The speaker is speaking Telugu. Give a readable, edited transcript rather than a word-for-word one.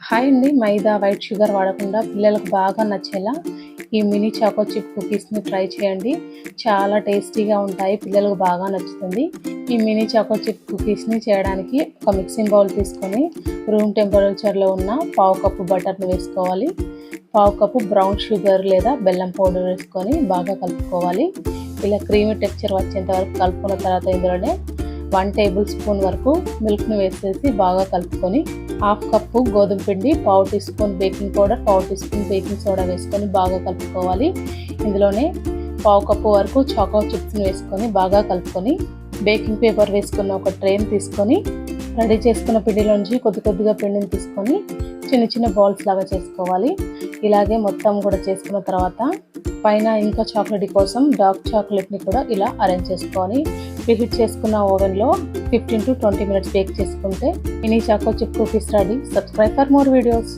హాయ్ అండి. మైదా, వైట్ షుగర్ వాడకుండా పిల్లలకు బాగా నచ్చేలా ఈ మినీ చాకో చిప్ కుకీస్ని ట్రై చేయండి. చాలా టేస్టీగా ఉంటాయి, పిల్లలకు బాగా నచ్చుతుంది. ఈ మినీ చాకో చిప్ కుకీస్ని చేయడానికి ఒక మిక్సింగ్ బౌల్ తీసుకొని రూమ్ టెంపరేచర్లో ఉన్న పావు కప్పు బటర్ని వేసుకోవాలి. పావు కప్పు బ్రౌన్ షుగర్ లేదా బెల్లం పౌడర్ వేసుకొని బాగా కలుపుకోవాలి. ఇలా క్రీమీ టెక్స్చర్ వచ్చేంత వరకు కలుపుకున్న తర్వాత ఇందులోనే 1 టేబుల్ స్పూన్ వరకు మిల్క్ని వేసేసి బాగా కలుపుకొని హాఫ్ కప్పు గోధుమ పిండి, పావు టీ స్పూన్ బేకింగ్ పౌడర్, పావు టీ స్పూన్ బేకింగ్ సోడా వేసుకొని బాగా కలుపుకోవాలి. ఇందులోనే పావు కప్పు వరకు చాకో చిప్స్ని వేసుకొని బాగా కలుపుకొని బేకింగ్ పేపర్ వేసుకున్న ఒక ట్రేని తీసుకొని రెడీ చేసుకున్న పిండిలోంచి కొద్ది కొద్దిగా పిండిని తీసుకొని చిన్న చిన్న బాల్స్ లాగా చేసుకోవాలి. ఇలాగే మొత్తం కూడా చేసుకున్న తర్వాత పైన ఇంకా చాక్లెట్ కోసం డార్క్ చాక్లెట్ని కూడా ఇలా అరేంజ్ చేసుకోవాలి. ప్రీహీట్ చేసుకున్న ఓవెన్లో 15 to 20 minutes బేక్ చేసుకుంటే mini choco chip cookies ready. Subscribe for more videos.